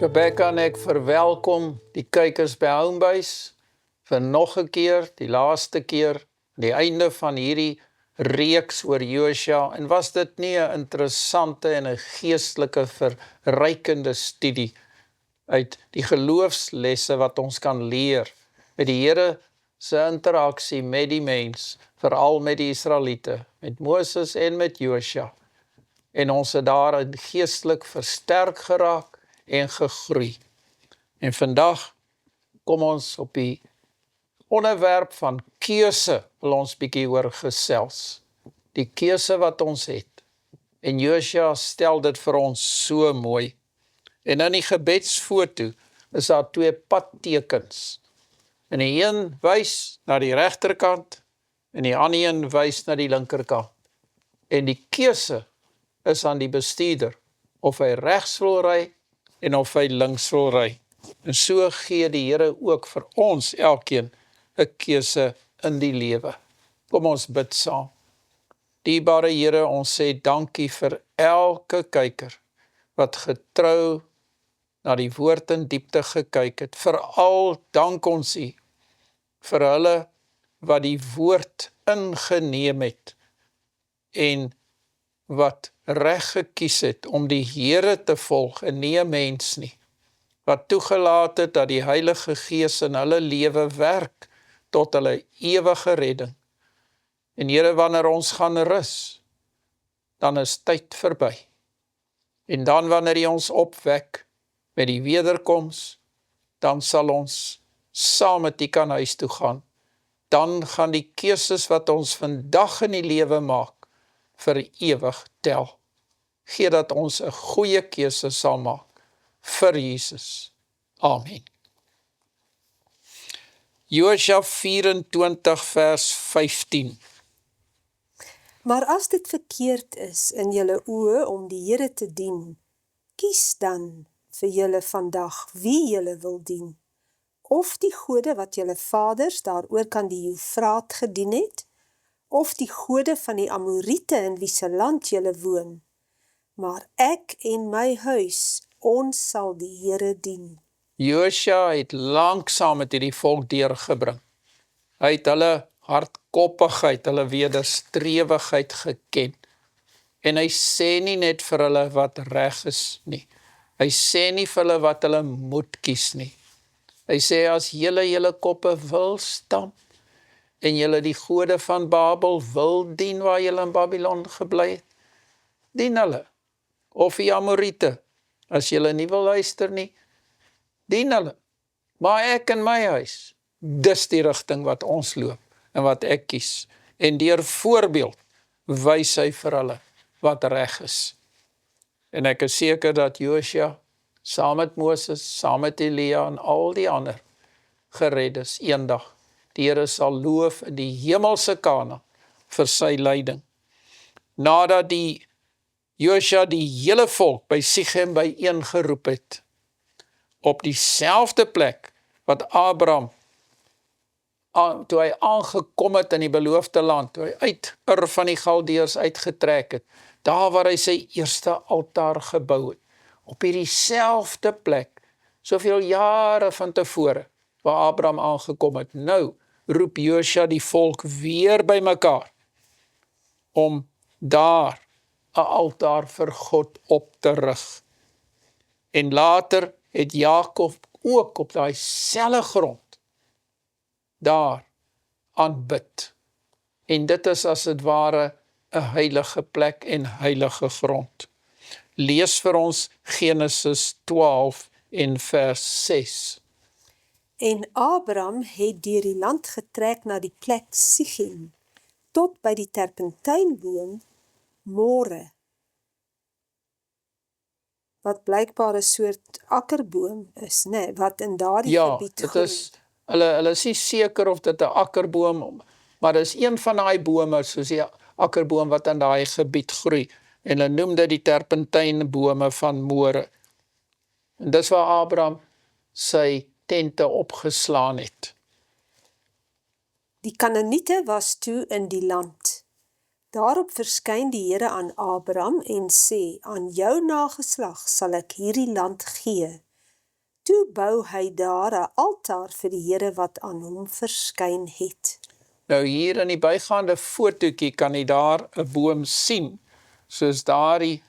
Rebecca en ek verwelkom die kykers by Homebase vir nog 'n keer, die laaste keer, die einde van hierdie reeks oor Josua, en was dit nie 'n interessante en 'n geestelike verrykende studie uit die geloofslesse wat ons kan leer met die Here se interaksie met die mens, veral met die Israeliete, met Moses en met Josua, en ons het daarin geestelik versterk geraak en gegroei. En vandag kom ons op die onderwerp van keuse, wil ons bietjie oor gesels. Die keuse wat ons het. En Josua stel dit vir ons so mooi. En in die gebedsfoto is daar 2 padtekens. En die een wys na die regterkant en die ander een wys na die linkerkant. En die keuse is aan die bestuurder, of hy regs wil ry en of hy links wil ry. En so gee die Here ook vir ons elkeen 'n keuse in die lewe. Kom ons bid saam. Dierbare Here, ons sê dankie vir elke kyker wat getrou na die woord in diepte gekyk het. Veral dank ons U vir hulle wat die woord ingeneem het en wat reg gekies het om die Here te volg en nie 'n mens nie. Wat toegelaat het dat die Heilige Gees in hulle lewe werk tot hulle ewige redding. En Here, wanneer ons gaan rus, dan is tyd verby. En dan wanneer U ons opwek met die wederkoms, dan sal ons saam met U kan huis toe gaan. Dan gaan die keuses wat ons vandag in die lewe maak, vir ewig tel. Gee dat ons 'n goeie keuse sal maak vir Jesus. Amen. Josua 24 vers 15. Maar as dit verkeerd is in julle oë om die Here te dien, kies dan vir julle vandag wie julle wil dien. Of die gode wat julle vaders daaroor kan die Eufraat gedien het, of die gode van die Amoriete in wie se land julle woon. Maar ek en my huis, ons sal die Here dien. Josua het lanksaam met hierdie volk deurgebring. Hy het hulle hardkoppigheid, hulle wederstrewigheid geken. En hy sê nie net vir hulle wat reg is nie. Hy sê nie vir hulle wat hulle moet kies nie. Hy sê as julle koppe wil stamp, en julle die gode van Babel wil dien waar julle in Babylon gebly het, dien hulle. Of die Amoriete, as julle nie wil luister nie, dien hulle. Maar ek in my huis, dis die rigting wat ons loop, en wat ek kies. En deur voorbeeld, wys hy vir hulle wat reg is. En ek is seker dat Josua, saam met Moses, saam met Elia en al die ander, gered is eendag. Die Here sal loof in die hemelse Kanaan vir sy leiding. Nadat Josua die hele volk by Sichem byeengeroep het, op dieselfde plek wat Abraham, toe hy aangekom het in die beloofde land, toe hy uit Ur van die Galdeërs uitgetrek het, daar waar hy sy eerste altaar gebou het, op hierdie selfde plek, soveel jare van tevore, waar Abraham aangekom het. Nou roep Josua die volk weer by mekaar, om daar 'n altaar vir God op te rig. En later het Jakob ook op daai selfde grond daar aanbid. En dit is as dit ware 'n heilige plek en heilige grond. Lees vir ons Genesis 12 en vers 6. En Abraham het deur die land getrek na die plek Sichem, tot by die terpentynboom More, wat blykbaar 'n soort akkerboom is, wat in daardie gebied dit groei. is, hulle is nie seker of dit 'n akkerboom, maar dit is een van daai bome, soos die akkerboom wat in daai gebied groei, en hulle noem dit die terpentynbome van More. En dis waar Abraham sy tente opgeslaan het. Die Kanaaniete was toe in die land. Daarop verskyn die Here aan Abraham en sê, aan jou nageslag sal ek hierdie land gee, Toe bou hy daar 'n altaar vir die Here wat aan hom verskyn het. Nou hier in die bygaande fotootjie kan jy daar 'n boom sien, soos daardie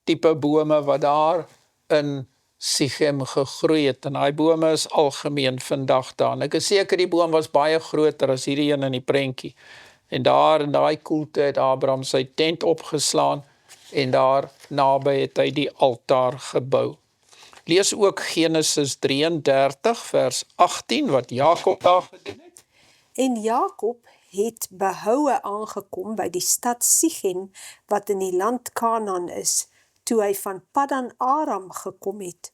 tipe bome wat daar in Sichem gegroei het, en daai bome is algemeen vandag daar. En ek is seker die boom was baie groter as hierdie een in die prentjie. En daar in daai koelte het Abraham sy tent opgeslaan, en daar naby het hy die altaar gebou. Lees ook Genesis 33 vers 18 wat Jakob daar gedoen het. En Jakob het behoue aangekom by die stad Sichem, wat in die land Kanaan is, toe hy van Paddan Aram gekom het.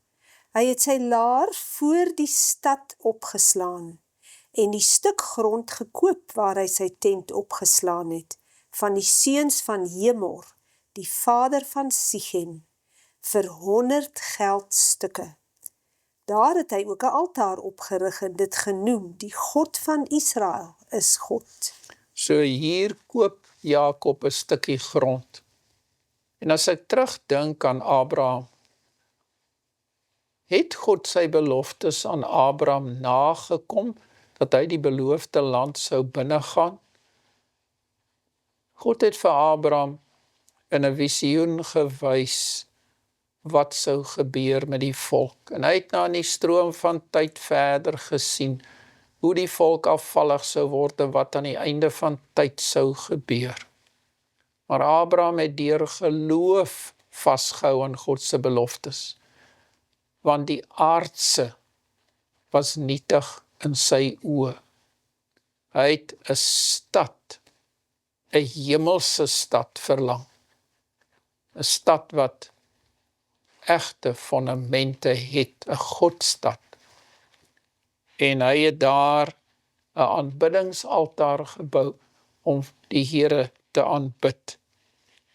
Hy het sy laar voor die stad opgeslaan, en die stuk grond gekoop waar hy sy tent opgeslaan het, van die seuns van Hemor, die vader van Sichem, vir 100 geldstukke. Daar het hy ook 'n altaar opgerig en dit genoem, die God van Israel is God. So hier koop Jakob 'n stukkie grond. En as ek terugdink aan Abraham, het God sy beloftes aan Abraham nagekom, dat hy die beloofde land sou binnegaan? God het vir Abraham in 'n visioen gewys wat sou gebeur met die volk. En hy het na in die stroom van tyd verder gesien, hoe die volk afvallig sou word en wat aan die einde van tyd sou gebeur. Maar Abraham het deur geloof vasgehou aan God se beloftes, want die aardse was nietig in sy oë. Hy het 'n stad, 'n hemelse stad verlang, 'n stad wat egte fondamente het, 'n Godstad. En hy het daar 'n aanbiddingsaltaar gebou om die Here te aanbid,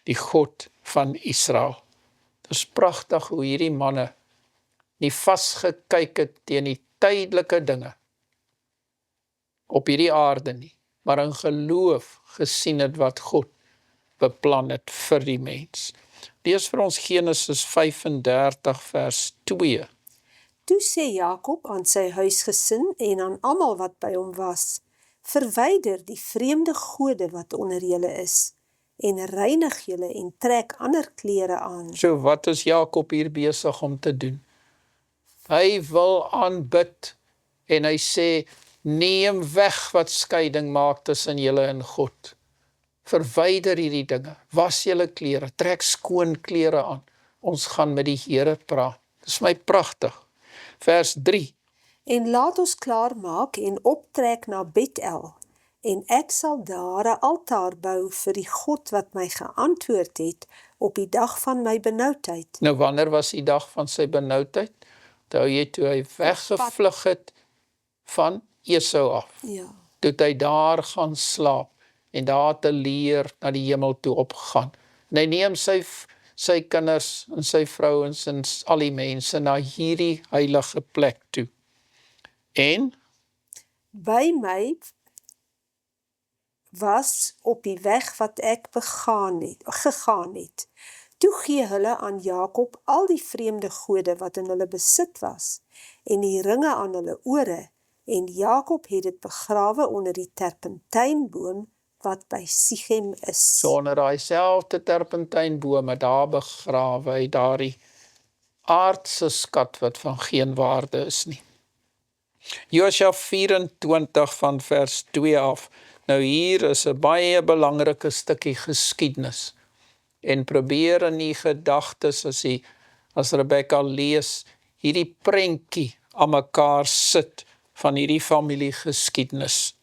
die God van Israel. Dit is pragtig hoe hierdie manne nie vasgekyk het teen die tydelike dinge op hierdie aarde nie, maar in geloof gesien het wat God beplan het vir die mens. Lees vir ons Genesis 35 vers 2. Toe sê Jakob aan sy huisgesin en aan almal wat by hom was, verwyder die vreemde gode wat onder julle is, en reinig julle en trek ander klere aan. So wat is Jakob hier besig om te doen? Hy wil aanbid, en hy sê, neem weg wat skeiding maak tussen julle en God. Verwyder hierdie dinge, was julle klere, trek skoon klere aan. Ons gaan met die Here praat. Dit is my pragtig. Vers 3. En laat ons klaar maak en optrek na Bethel, en ek sal daar 'n altaar bou vir die God wat my geantwoord het op die dag van my benoudheid. Nou wanneer was die dag van sy benoudheid? Onthou jy toe hy weggevlug het van Esau af. Ja. Toe hy daar gaan slaap en daar te leer na die hemel toe opgaan. En hy neem sy kinders en sy vrouens en al die mense na hierdie heilige plek toe. En By my was op die weg wat ek gegaan het. Toe gee hulle aan Jakob al die vreemde gode wat in hulle besit was, en die ringe aan hulle ore, en Jakob het dit begrawe onder die terpentynboom wat by Sichem is. so onder daai selfde terpentynbome daar begrawe hy daardie aardse skat wat van geen waarde is nie. Josua 24 van vers 2 af. Nou hier is 'n baie belangrike stukkie geskiedenis. En probeer in die gedagtes as Rebecca lees, hierdie prentjie aan mekaar sit van hierdie familiegeskiedenis.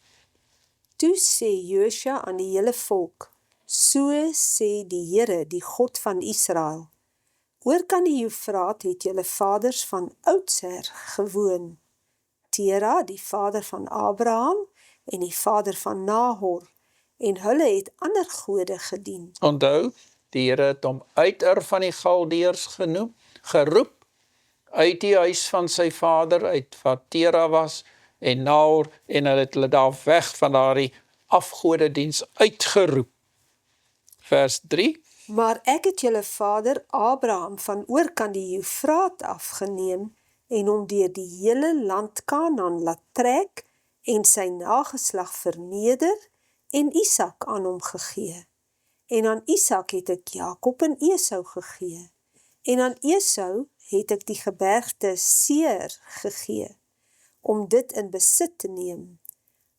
Toe sê Josua aan die hele volk, so sê die Here, die God van Israel, oor kan die Eufraat het julle vaders van oudsher gewoon. Tera, die vader van Abraham, en die vader van Nahor, en hulle het ander gode gedien. Onthou, die Here het hom uit van die Galdeërs geroep, uit die huis van sy vader, uit wat Tera was, en Nahor, en hy het hulle daar weg van daardie afgodediens uitgeroep. Vers 3. Maar ek het julle vader Abraham van oorkant die Eufraat afgeneem, en hom deur die hele land Kanaan laat trek en sy nageslag verneder en Isak aan hom gegee. En aan Isak het ek Jakob en Esau gegee. En aan Esau het ek die gebergte Seir gegee, om dit in besit te neem.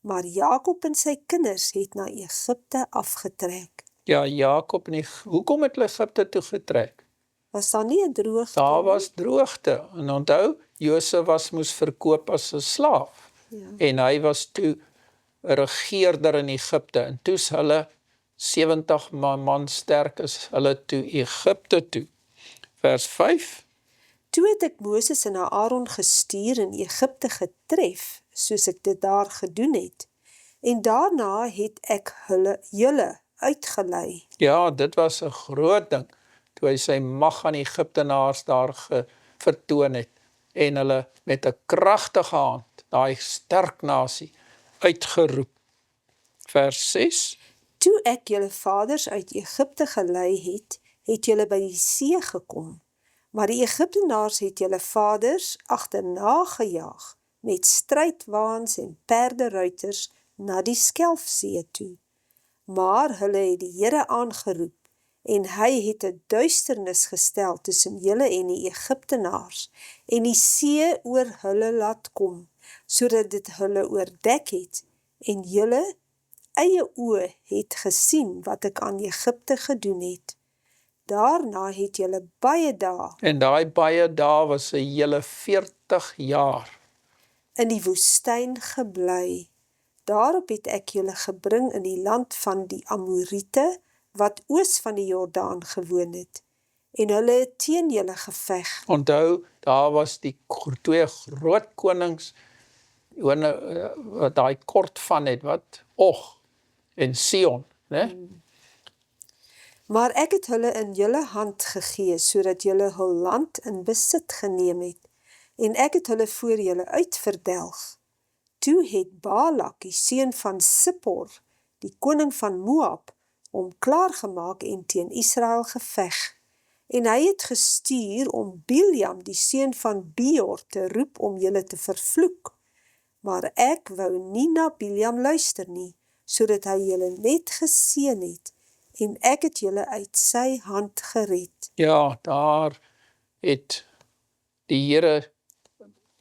Maar Jakob en sy kinders het na Egipte afgetrek. Ja, Jakob nie. Hoekom het hulle Egipte toe getrek? Was daar nie 'n droogte? Daar was droogte. En onthou, Josef moes verkoop as 'n slaaf. Ja. En hy was toe 'n regeerder in Egipte. En toe's hulle 70 man sterk is hulle toe Egipte toe. Vers 5. Toe het ek Moses en Aaron gestuur in Egipte getref, soos ek dit daar gedoen het. En daarna het ek julle uitgelei. Ja, dit was 'n groot ding, toe hy sy mag aan Egiptenaars daar vertoon het, en hulle met 'n kragtige hand, daai sterk nasie, uitgeroep. Vers 6. Toe ek julle vaders uit Egipte gelei het, het julle by die see gekom, maar die Egiptenaars het julle vaders agterna gejaag, met strydwaans en perderuiters na die Skelfsee toe. Maar hulle het die Here aangeroep, en hy het 'n duisternis gestel tussen julle en die Egiptenaars, en die see oor hulle laat kom, sodat dit hulle oordek het, en julle eie oë het gesien wat ek aan Egipte gedoen het. Daarna het julle baie dae En daai baie dae was 'n hele 40 jaar. in die woestyn gebly. Daarop het ek julle gebring in die land van die Amorite, wat oos van die Jordaan gewoon het, en hulle het teen julle geveg. Onthou, daar was die twee groot konings, wat daai kort van het, wat Og en Sion, né? Maar ek het hulle in julle hand gegee, sodat julle hul land in besit geneem het, en ek het hulle voor julle uitverdelg. Toe het Balak, die seun van Sippor, die koning van Moab, hom klaargemaak en teen Israel geveg. En hy het gestuur om Biljam, die seun van Beor, te roep om julle te vervloek. Maar ek wou nie na Biljam luister nie, sodat hy julle net geseën het, en ek het julle uit sy hand gered. Ja, daar het die Here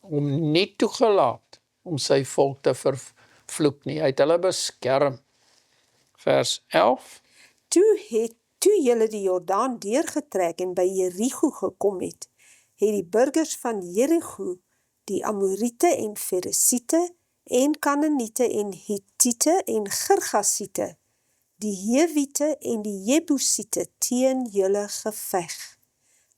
hom nie toegelaat om sy volk te vervloek nie. Hy het hulle beskerm. Vers 11. Toe julle die Jordaan deurgetrek en by Jerigo gekom het, het die burgers van Jerigo, die Amorite en Feresiete en Kanaaniete en Hittiete en Girgasiete, die Hewiete en die Jebusiete teen julle geveg.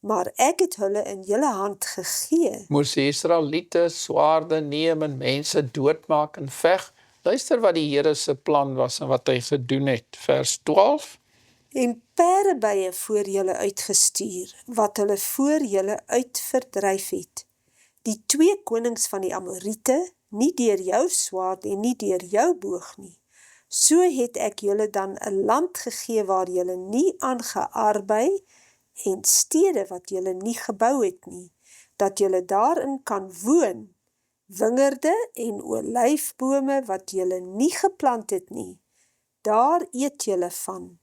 Maar ek het hulle in julle hand gegee. Moes die Israeliete swaarde neem en mense doodmaak en veg? Luister wat die Here se plan was en wat hy gedoen het. Vers 12. En perdebye voor julle uitgestuur, wat hulle voor julle uitverdryf het. Die twee konings van die Amorite, nie deur jou swaard en nie deur jou boog nie. So het ek julle dan 'n land gegee waar julle nie aan gearbei, en stede wat julle nie gebou het nie, dat julle daarin kan woon, wingerde en olyfbome wat julle nie geplant het nie, daar eet julle van.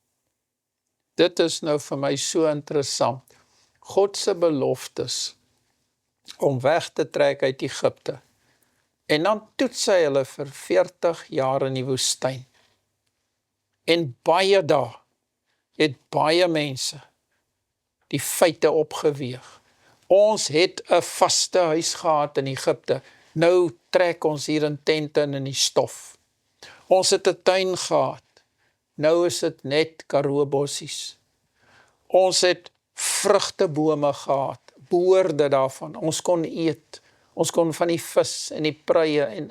Dit is nou vir my so interessant. God se beloftes om weg te trek uit Egipte. En dan toets hy hulle vir 40 jaar in die woestyn. En baie dae het baie mense die feite opgeweeg. Ons het 'n vaste huis gehad in Egipte. Nou trek ons hier in tente in die stof. Ons het 'n tuin gehad. Nou is dit net Karoo bossies. Ons het vrugtebome gehad, boorde daarvan. Ons kon eet. Ons kon van die vis en die pruie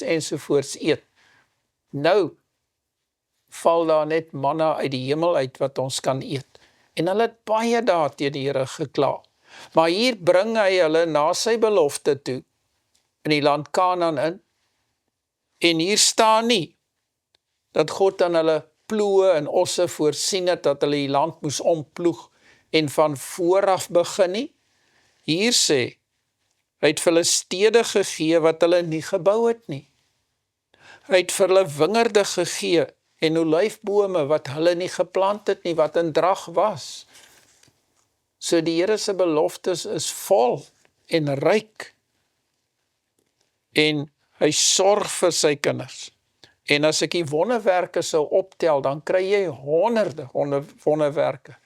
ensovoorts eet. Nou val daar net manna uit die hemel uit wat ons kan eet. En hulle het baie daar teen die Here gekla. Maar hier bring hy hulle na sy belofte toe, in die land Kanaan in, en hier staan nie, dat God aan hulle ploë en osse voorsien het, dat hulle die land moes omploeg, en van vooraf begin nie. Hier sê, Hy het vir hulle stede gegee wat hulle nie gebou het nie. Hy het vir hulle wingerde gegee en olyfbome wat hulle nie geplant het nie, wat in drag was. So die Here se beloftes is vol en ryk. En hy sorg vir sy kinders. En as ek die wonderwerke sou optel, dan kry jy honderde wonderwerke.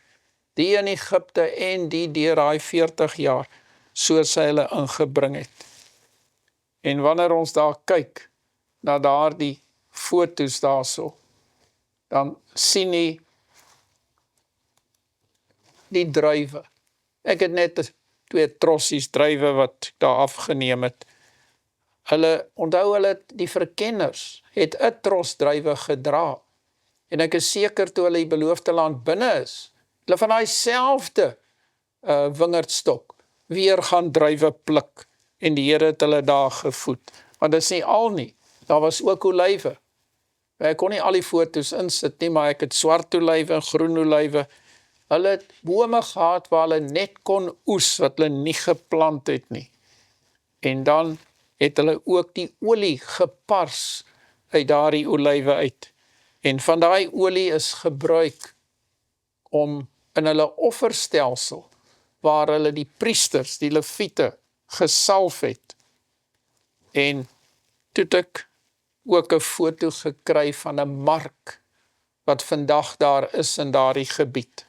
Die in Egipte en die deur daai 40 jaar, soos hy hulle ingebring het. En wanneer ons daar kyk, na daardie foto's daarso, dan sien jy die druiwe. Ek het net 2 trossies druiwe wat ek daar afgeneem het. Onthou hulle, die verkenners, het 'n tros druiwe gedra. En ek is seker toe hulle die beloofde land binne is, hulle van daai selfde wingerdstok weer gaan druiwe pluk. En die Here het hulle daar gevoed. Maar dis nie al nie. Daar was ook olywe. Ek kon nie al die foto's insit nie, maar ek het swart olywe en groen olywe. Hulle het bome gehad waar hulle net kon oes, wat hulle nie geplant het nie. En dan het hulle ook die olie gepars uit daardie olywe uit. En van daai olie is gebruik om in hulle offerstelsel, waar hulle die priesters, die leviete, gesalf het. En toe het ek ook 'n foto gekry van 'n mark, wat vandag daar is in daardie gebied.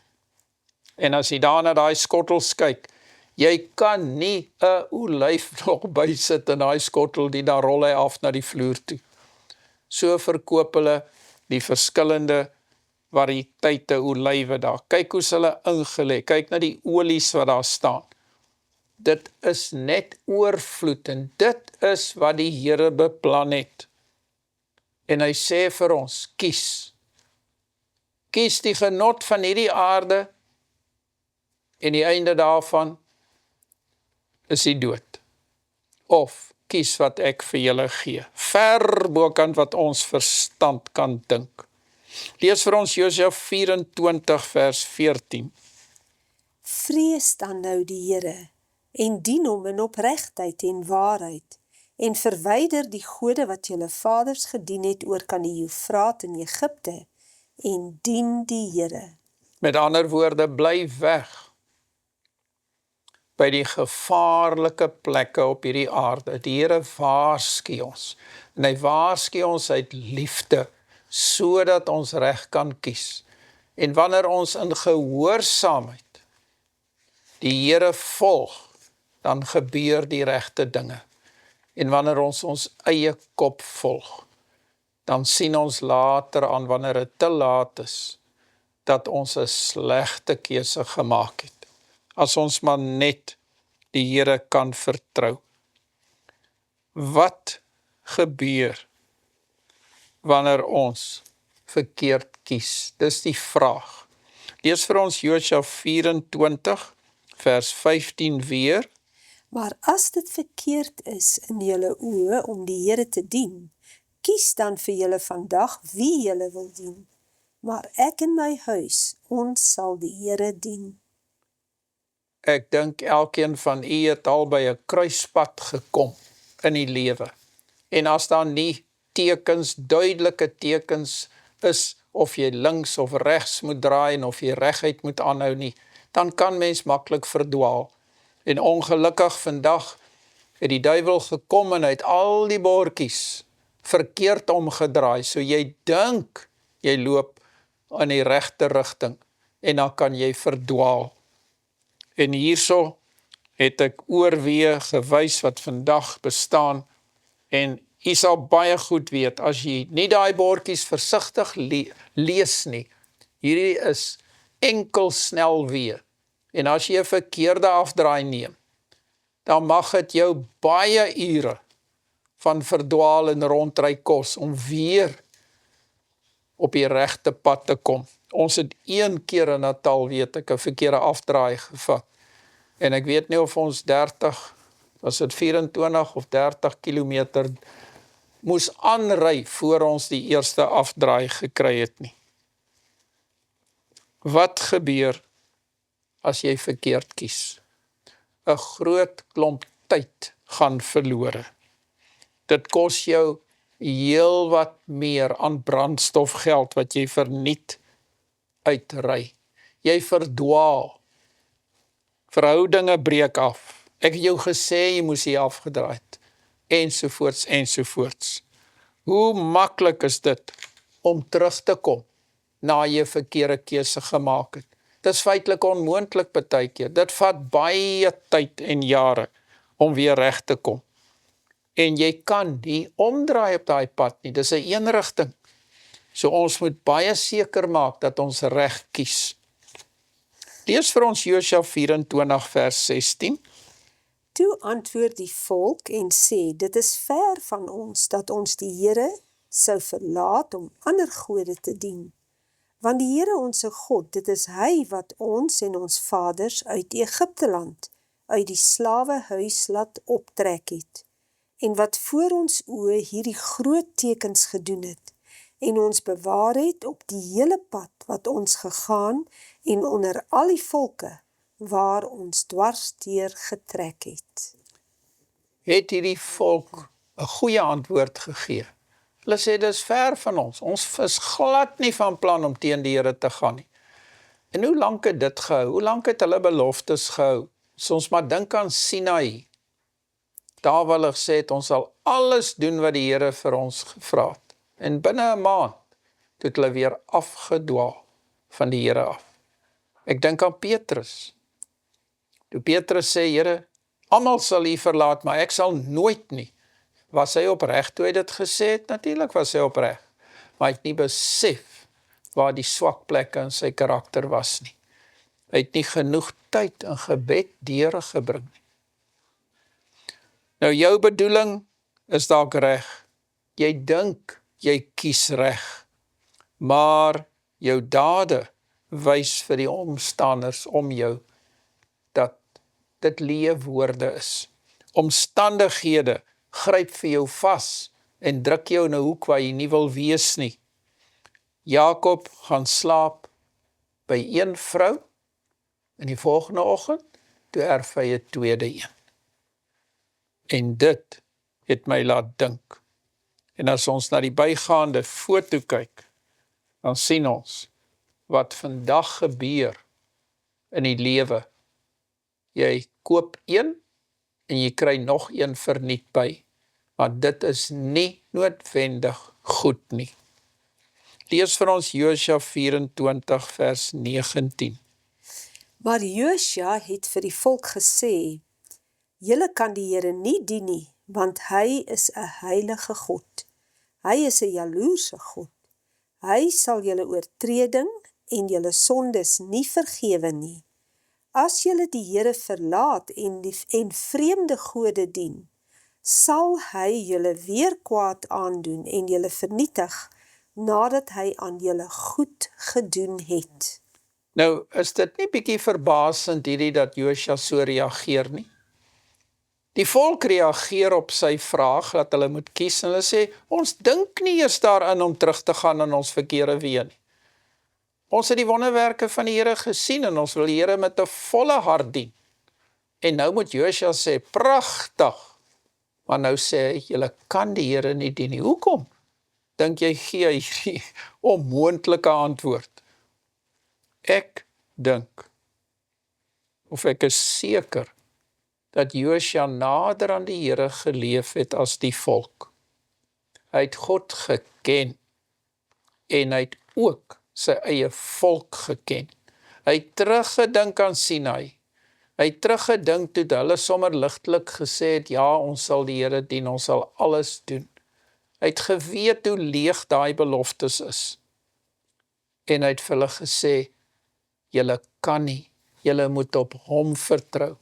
En as jy daar na daai skottels kyk, jy kan nie 'n olyf nog bysit in daai skottel, die dan rol hy af na die vloer toe. So verkoop hulle die verskillende variëteite olywe daar. Kyk hoe hulle ingelê, kyk na die olies wat daar staan. Dit is net oorvloed en dit is wat die Here beplan het. En hy sê vir ons, kies. Kies die genot van hierdie aarde en die einde daarvan is die dood. Of kies wat ek vir julle gee. Ver bokant wat ons verstand kan dink. Lees vir ons Josua 24 vers 14. Vrees dan nou die Here en dien hom in opregtheid en waarheid en verwyder die gode wat julle vaders gedien het oor kan die Eufraat in Egipte en dien die Here. Met ander woorde, bly weg by die gevaarlike plekke op hierdie aarde. Die Here waarsku ons. En hy waarsku ons uit liefde, sodat ons reg kan kies. En wanneer ons in gehoorsaamheid die Here volg, dan gebeur die regte dinge. En wanneer ons eie kop volg, dan sien ons later aan, wanneer dit te laat is, dat ons 'n slegte keuse gemaak het. As ons maar net die Here kan vertrou. Wat gebeur wanneer ons verkeerd kies? Dis die vraag. Lees vir ons Josua 24 vers 15 weer. Maar as dit verkeerd is in julle oë om die Here te dien, kies dan vir julle vandag wie julle wil dien. Maar ek en my huis, ons sal die Here dien. Ek dink elkeen van u het al by 'n kruispunt gekom in die lewe. En as daar nie tekens, duidelike tekens is, of jy links of regs moet draai en of jy reguit moet aanhou nie, dan kan mens maklik verdwaal. En ongelukkig vandag het die duiwel gekom en hy het al die bordjies verkeerd omgedraai, so jy dink jy loop in die regte rigting en dan kan jy verdwaal. En hierso het ek oorweë gewys wat vandag bestaan en jy sal baie goed weet, as jy nie daai bordjies versigtig lees nie, hierdie is enkel snelweë. En as jy 'n verkeerde afdraai neem, dan mag dit jou baie ure van verdwaal en rondry kos om weer op die regte pad te kom. Ons het een keer in Natal, weet ek, 'n verkeerde afdraai gevat. En ek weet nie of ons 30, was dit 24 of 30 kilometer, moes aanry voor ons die eerste afdraai gekry het nie. Wat gebeur as jy verkeerd kies? 'n groot klomp tyd gaan verlore. Dit kos jou heel wat meer aan brandstofgeld wat jy verniet uitry. Jy verdwaal. Verhoudinge breek af. Ek het jou gesê jy moes hier afgedraai het. Ensovoorts, ensovoorts. Hoe maklik is dit om terug te kom na jy verkeerde keuse gemaak het? Dit is feitelik onmoontlik partykeer. Dit vat baie tyd en jare om weer reg te kom. En jy kan nie omdraai op daai pad nie. Dis 'n eenrigting. So ons moet baie seker maak dat ons reg kies. Lees vir ons Josua 24 vers 16. Toe antwoord die volk en sê, dit is ver van ons dat ons die Here sou verlaat om ander gode te dien. Want die Here onse God, dit is hy wat ons en ons vaders uit Egipte land, uit die slawehuis laat optrek het, en wat voor ons oë hierdie groot tekens gedoen het, en ons bewaar het op die hele pad wat ons gegaan en onder al die volke waar ons dwarsdeur getrek het. Het hierdie volk 'n goeie antwoord gegee? Hulle sê, dis ver van ons. Ons is glad nie van plan om teen die Here te gaan nie. En hoe lank het dit gehou? Hoe lank het hulle beloftes gehou? As ons maar dink aan Sinai. Daar waar hulle gesê het, ons sal alles doen wat die Here vir ons gevra het. En binne 'n maand, het hulle weer afgedwaal van die Here af. Ek dink aan Petrus. Toe Petrus sê, Here, almal sal U verlaat, maar ek sal nooit nie. Was hy opreg toe hy dit gesê het? Natuurlik was hy opreg. Maar hy het nie besef waar die swak plekke in sy karakter was nie. Hy het nie genoeg tyd in gebed deurgebring nie. Nou jou bedoeling is dalk reg. Jy dink jy kies reg. Maar jou dade wys vir die omstanders om jou dat dit leefwoorde is. Omstandighede gryp vir jou vas en druk jou in 'n hoek waar jy nie wil wees nie. Jakob gaan slaap by een vrou, en die volgende oggend, toe erf hy 'n tweede een. En dit het my laat dink. En as ons na die bygaande foto kyk, dan sien ons wat vandag gebeur in die lewe. Jy koop een, en jy kry nog een verniet by, maar dit is nie noodwendig goed nie. Lees vir ons Josua 24 vers 19. Maar Josua het vir die volk gesê, julle kan die Here nie dien nie, want hy is 'n heilige God. Hy is 'n jaloerse God. Hy sal julle oortreding en julle sondes nie vergewe nie. As julle die Here verlaat en vreemde gode dien, sal hy julle weer kwaad aandoen en julle vernietig, nadat hy aan julle goed gedoen het. Nou, is dit nie bietjie verbasend hierdie dat Josua so reageer nie? Die volk reageer op sy vraag dat hulle moet kies en hulle sê, ons dink nie eers daarin om terug te gaan in ons verkeerde weë nie. Ons het die wonderwerke van die Here gesien en ons wil die Here met 'n volle hart dien. En nou moet Josua sê, pragtig, maar nou sê hy, julle kan die Here nie dien nie. Hoekom? Dink jy gee hierdie onmoontlike antwoord? Ek dink, of ek is seker, dat Josua nader aan die Here geleef het as die volk. Hy het God geken, en hy het ook sy eie volk geken. Hy het teruggedink aan Sinai. Hy het teruggedink toe hulle sommer ligtelik gesê het, ja, ons sal die Here dien, ons sal alles doen. Hy het geweet hoe leeg daai beloftes is. En hy het vir hulle gesê, julle kan nie, julle moet op hom vertrou.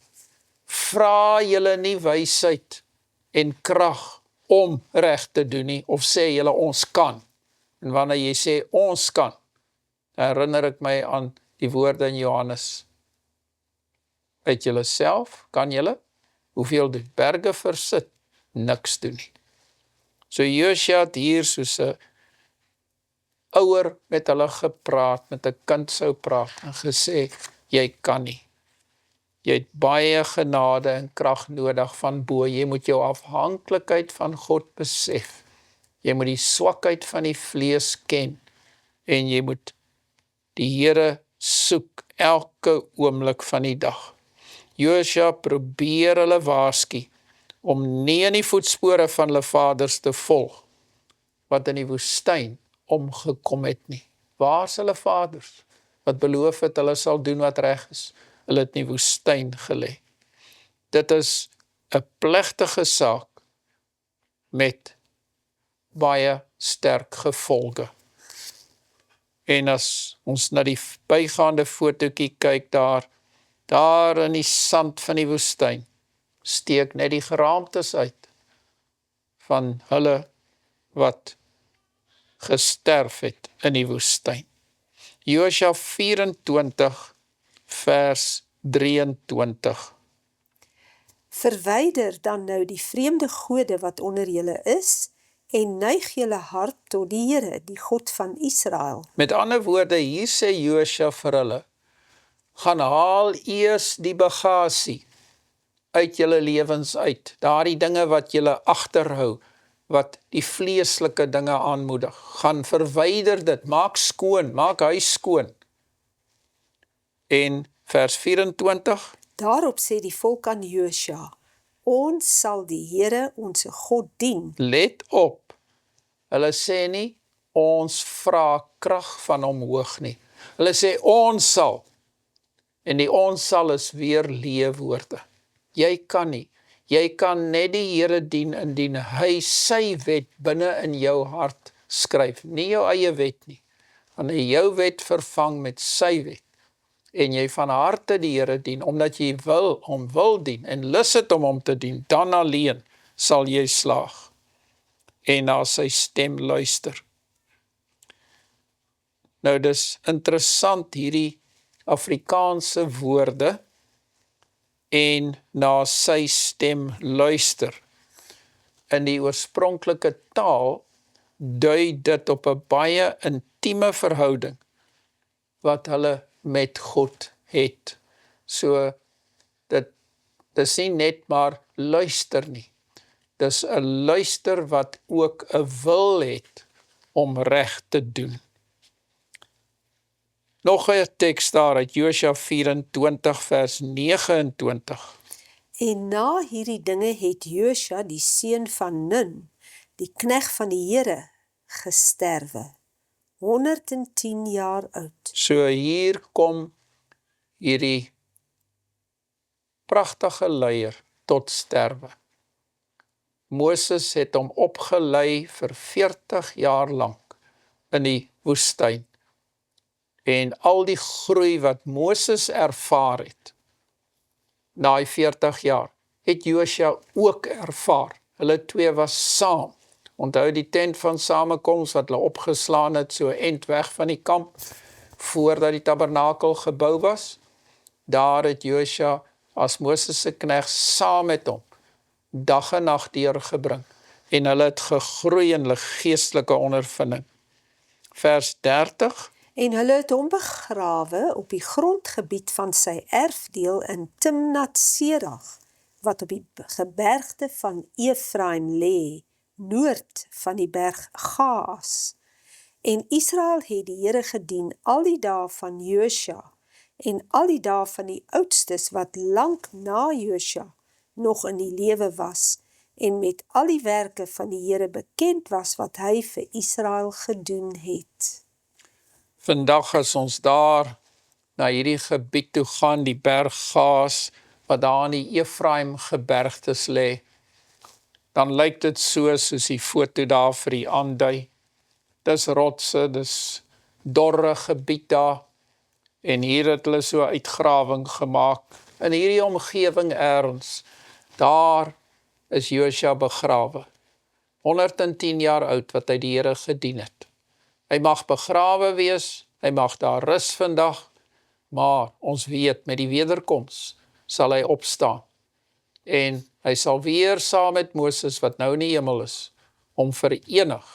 Vra julle nie wysheid en krag om reg te doen nie, of sê julle ons kan. En wanneer jy sê ons kan, herinner ek my aan die woorde in Johannes. Uit julle self kan julle, hoeveel die berge versit, niks doen nie. So Josua het hier soos 'n ouer met hulle gepraat, met 'n kind sou praat, en gesê, jy kan nie. Jy het baie genade en krag nodig van bo. Jy moet jou afhanklikheid van God besef. Jy moet die swakheid van die vlees ken en jy moet die Here soek elke oomblik van die dag. Josua probeer hulle waarsku om nie in die voetspore van hulle vaders te volg, wat in die woestyn omgekom het nie. Waar is hulle vaders? Wat beloof het, hulle sal doen wat reg is. Hulle het in die woestyn gelê. Dit is 'n plegtige saak met baie sterk gevolge. En as ons na die bygaande fotootjie kyk daar in die sand van die woestyn, steek net die geraamtes uit van hulle wat gesterf het in die woestyn. Josua 24 vers 23. Verwyder dan nou die vreemde gode wat onder julle is, en neig julle hart tot die Here, die God van Israel. Met ander woorde, hier sê Josua vir hulle, gaan haal eers die bagasie uit julle lewens uit, daardie dinge wat julle agterhou, wat die vleeslike dinge aanmoedig, gaan verwyder dit, maak skoon, maak huis skoon. En vers 24, Daarop sê die volk aan Josua, ons sal die Here, ons God dien. let op, hulle sê nie, ons vra krag van hom hoog nie. Hulle sê, ons sal. En die ons sal is weer leewoorde. Jy kan nie. Jy kan net die Here dien indien hy sy wet binne in jou hart skryf. Nie jou eie wet nie. Wanneer hy jou wet vervang met sy wet. En jy van harte die Here dien, omdat jy hom wil dien, en lus het om hom te dien, dan alleen sal jy slaag. En na sy stem luister. Nou dis interessant hierdie Afrikaanse woorde en na sy stem luister. In die oorspronklike taal dui dit op 'n baie intieme verhouding wat hulle met God het. So dit is nie net maar luister nie. Dis 'n luister wat ook 'n wil het om reg te doen. Nog 'n teks daar uit Josua 24 vers 29. En na hierdie dinge het Josua, die seun van Nun, die knegt van die Here, gesterwe, 110 jaar oud. So hier kom hierdie pragtige leier tot sterwe. Moses het hom opgelei vir 40 jaar lank in die woestyn. En al die groei wat Moses ervaar het, na die 40 jaar, het Josua ook ervaar. Hulle twee was saam. Onthou die tent van samekoms wat hulle opgeslaan het, so end weg van die kamp, voordat die tabernakel gebou was. Daar het Josua as Moses se knegt saam met hom, dag en nag deurgebring. En hulle het gegroei in hulle geestelike ondervinding. Vers 30. En hulle het hom begrawe op die grondgebied van sy erfdeel in Timnat-Serach, wat op die gebergte van Efraim lê, noord van die berg Gaas. En Israel het die Here gedien al die dae van Josua, en al die dae van die oudstes wat lank na Josua nog in die lewe was, en met al die werke van die Here bekend was wat hy vir Israel gedoen het. Vandag as ons daar na hierdie gebied toe gaan, die berg Gaas, wat daar in die Efraim gebergtes lê, dan lyk dit soos die foto daar vir die aandui. Dis rotse, dis dorre gebied daar, en hier het hulle so uitgrawing gemaak. In hierdie omgewing ergens, daar is Josua begrawe. 110 jaar oud wat hy die Here gedien het. Hy mag begrawe wees, hy mag daar rus vandag, maar ons weet met die wederkoms sal hy opstaan. En hy sal weer saam met Moses wat nou in die hemel is, om verenig,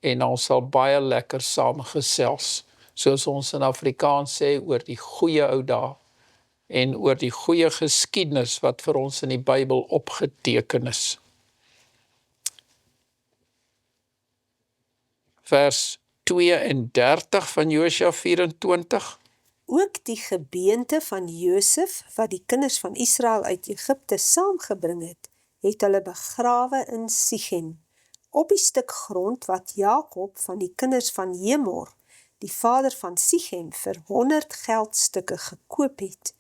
en ons sal baie lekker saam gesels, soos ons in Afrikaans sê oor die goeie ou dae. en oor die goeie geskiedenis wat vir ons in die Bybel opgeteken is. Vers 32 van Josua 24. Ook die gebeente van Josef, wat die kinders van Israel uit Egipte saamgebring het, het hulle begrawe in Sichem, op die stuk grond wat Jakob van die kinders van Hemor, die vader van Sichem, vir 100 geldstukke gekoop het,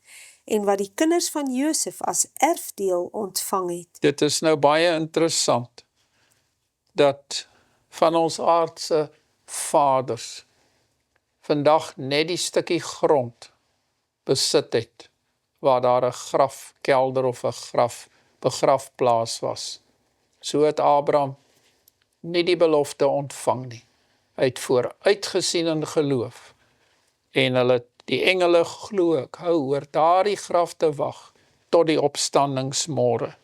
en wat die kinders van Josef as erfdeel ontvang het. Dit is nou baie interessant, dat van ons aardse vaders vandag net die stukkie grond besit het, waar daar 'n grafkelder of 'n begrafplaas was. So het Abraham nie die belofte ontvang nie. Hy het vooruitgesien in geloof, en hulle, die engele glo, ek hou oor daardie graf te wag, tot die opstandingsmôre.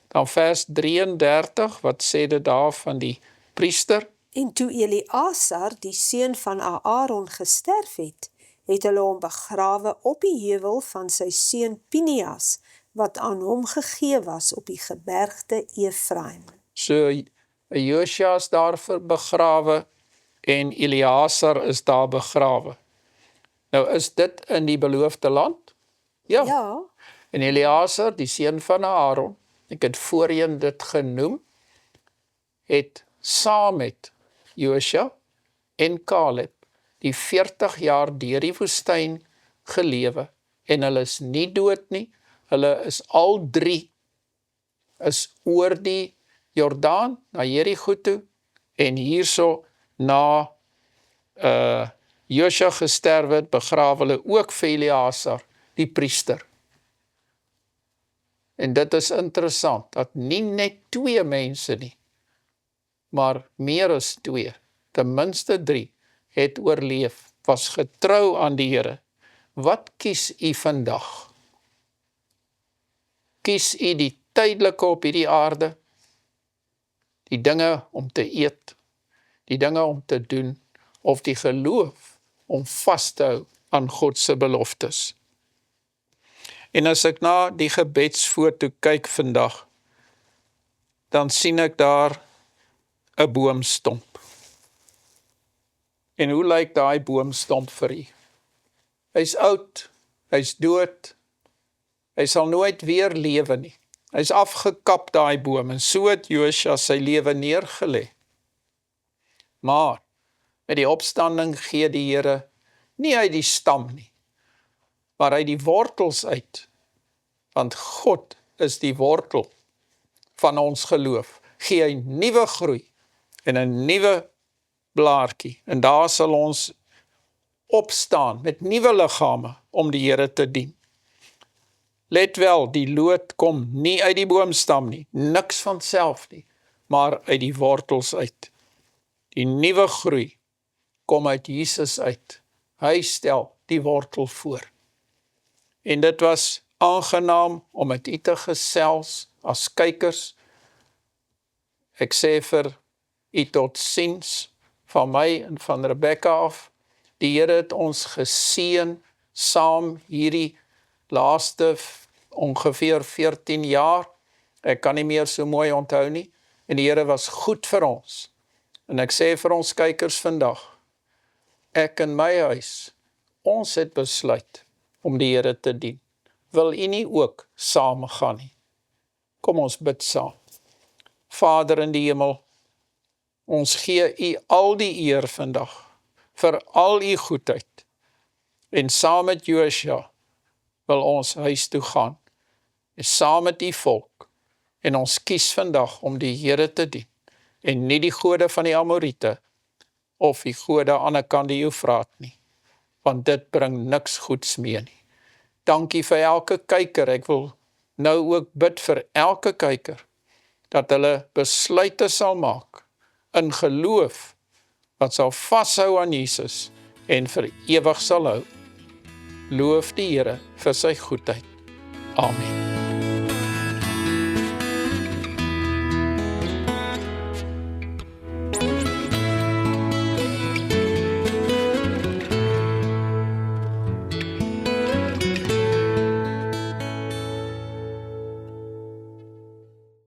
Dan vers 33, wat sê dit daar van die priester? En toe Eleazar, die seun van Aaron, gesterf het, het hulle hom begrawe op die heuwel van sy seun Pinias, wat aan hom gegee was op die gebergte Efraim. So, Josua is daar begrawe, en Eleazar is daar begrawe. Nou, is dit in die beloofde land? Ja. En Eleazar, die seun van Aaron, ek het voorheen dit genoem, het saam met Josua en Caleb die 40 jaar deur die woestyn gelewe, en hulle is nie dood nie, hulle is al 3 is oor die Jordaan, na Jerigo toe, en hierso na Josua gesterf het, begrawe hulle ook vir Eleazar, die priester. En dit is interessant, dat nie net 2 mense nie, maar meer as 2, ten minste 3, het oorleef, was getrou aan die Here. Wat kies u vandag? Kies u die tydelike op hierdie aarde, die dinge om te eet, die dinge om te doen, of die geloof om vas te hou aan God se beloftes? En as ek na die gebedsfoto kyk vandag, dan sien ek daar 'n boomstomp. En hoe lyk daai boomstomp vir u? Hy's oud, hy's dood, hy sal nooit weer lewe nie. Hy's afgekap daai boom, en so het Josua sy lewe neergelê. Maar met die opstanding gee die Here nie uit die stam nie, maar uit die wortels uit, want God is die wortel van ons geloof, gee hy nuwe groei en 'n nuwe blaartjie, en daar sal ons opstaan met nuwe liggame om die Here te dien. Let wel, die loot kom nie uit die boomstam nie, niks van self nie, maar uit die wortels uit. Die nuwe groei kom uit Jesus uit. Hy stel die wortel voor. En dit was aangenaam om met u te gesels as kykers. Ek sê vir u totsiens van my en van Rebecca af. Die Here het ons geseën saam hierdie laaste ongeveer 14 jaar. Ek kan nie meer so mooi onthou nie. En die Here was goed vir ons. En ek sê vir ons kykers vandag, ek en my huis, ons het besluit om die Here te dien. Wil u nie ook saam gaan nie? Kom ons bid saam. Vader in die hemel, ons gee u al die eer vandag, vir al u goedheid. En saam met Josua wil ons huis toe gaan, en saam met die volk, en ons kies vandag om die Here te dien, en nie die gode van die Amorite, of die gode aan die kant die Eufraat nie, want dit bring niks goeds mee nie. Dankie vir elke kyker, ek wil nou ook bid vir elke kyker, dat hulle besluite sal maak, in geloof, wat sal vashou aan Jesus, en vir ewig sal hou. Loof die Here vir sy goedheid. Amen.